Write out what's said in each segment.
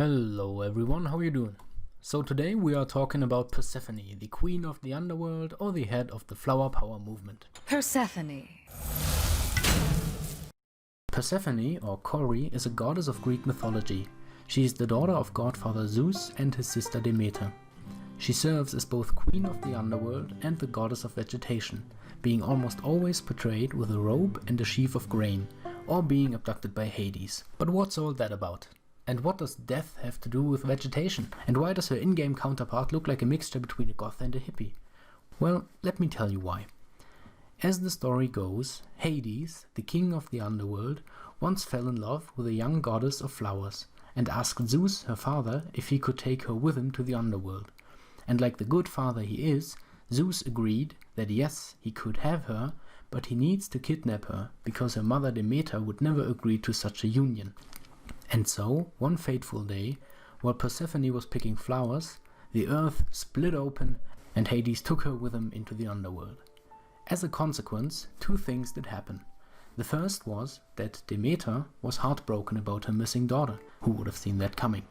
Hello everyone, how are you doing? So today we are talking about Persephone, the queen of the underworld or the head of the flower power movement. Persephone. Persephone, or Kori, is a goddess of Greek mythology. She is the daughter of godfather Zeus and his sister Demeter. She serves as both queen of the underworld and the goddess of vegetation, being almost always portrayed with a robe and a sheaf of grain, or being abducted by Hades. But what's all that about? And what does death have to do with vegetation? And why does her in-game counterpart look like a mixture between a goth and a hippie? Well, let me tell you why. As the story goes, Hades, the king of the underworld, once fell in love with a young goddess of flowers and asked Zeus, her father, if he could take her with him to the underworld. And like the good father he is, Zeus agreed that yes, he could have her, but he needs to kidnap her because her mother Demeter would never agree to such a union. And so, one fateful day, while Persephone was picking flowers, the earth split open and Hades took her with him into the underworld. As a consequence, two things did happen. The first was that Demeter was heartbroken about her missing daughter. Who would have seen that coming?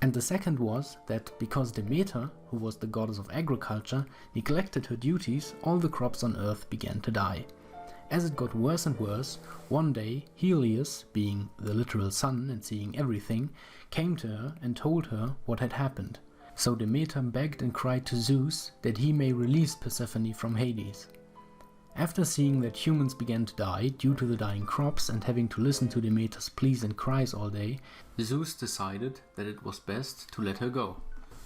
And the second was that because Demeter, who was the goddess of agriculture, neglected her duties, all the crops on earth began to die. As it got worse and worse, one day Helios, being the literal sun and seeing everything, came to her and told her what had happened. So Demeter begged and cried to Zeus that he may release Persephone from Hades. After seeing that humans began to die due to the dying crops and having to listen to Demeter's pleas and cries all day, Zeus decided that it was best to let her go.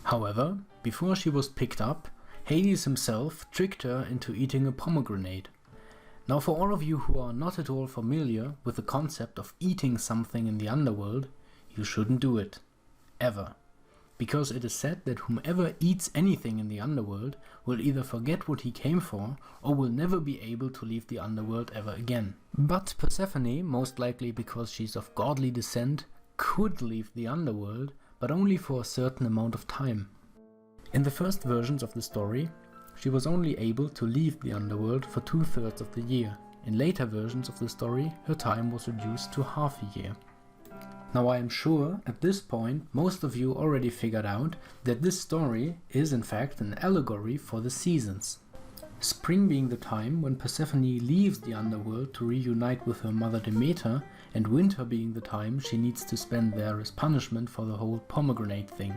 However, before she was picked up, Hades himself tricked her into eating a pomegranate. Now, for all of you who are not at all familiar with the concept of eating something in the underworld, you shouldn't do it. Ever. Because it is said that whomever eats anything in the underworld will either forget what he came for or will never be able to leave the underworld ever again. But Persephone, most likely because she's of godly descent, could leave the underworld, but only for a certain amount of time. In the first versions of the story, she was only able to leave the underworld for 2/3 of the year. In later versions of the story, her time was reduced to half a year. Now I am sure at this point most of you already figured out that this story is in fact an allegory for the seasons. Spring being the time when Persephone leaves the underworld to reunite with her mother Demeter, and winter being the time she needs to spend there as punishment for the whole pomegranate thing.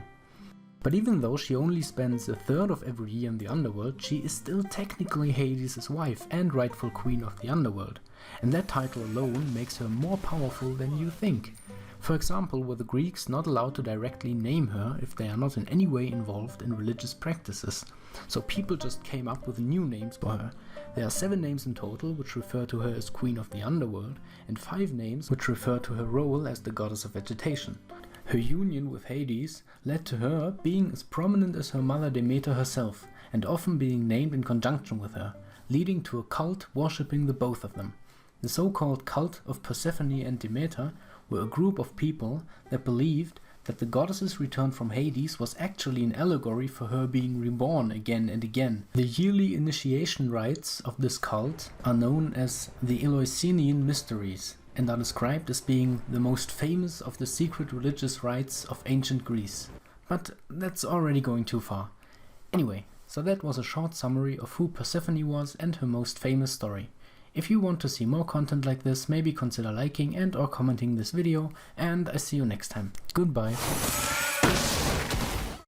But even though she only spends 1/3 of every year in the underworld, she is still technically Hades' wife and rightful queen of the underworld, and that title alone makes her more powerful than you think. For example, were the Greeks not allowed to directly name her if they are not in any way involved in religious practices, so people just came up with new names for her. There are 7 names in total which refer to her as queen of the underworld, and 5 names which refer to her role as the goddess of vegetation. Her union with Hades led to her being as prominent as her mother Demeter herself, and often being named in conjunction with her, leading to a cult worshipping the both of them. The so-called cult of Persephone and Demeter were a group of people that believed that the goddess's return from Hades was actually an allegory for her being reborn again and again. The yearly initiation rites of this cult are known as the Eleusinian Mysteries, and are described as being the most famous of the secret religious rites of ancient Greece. But that's already going too far. Anyway, so that was a short summary of who Persephone was and her most famous story. If you want to see more content like this, maybe consider liking and or commenting this video, and I see you next time. Goodbye.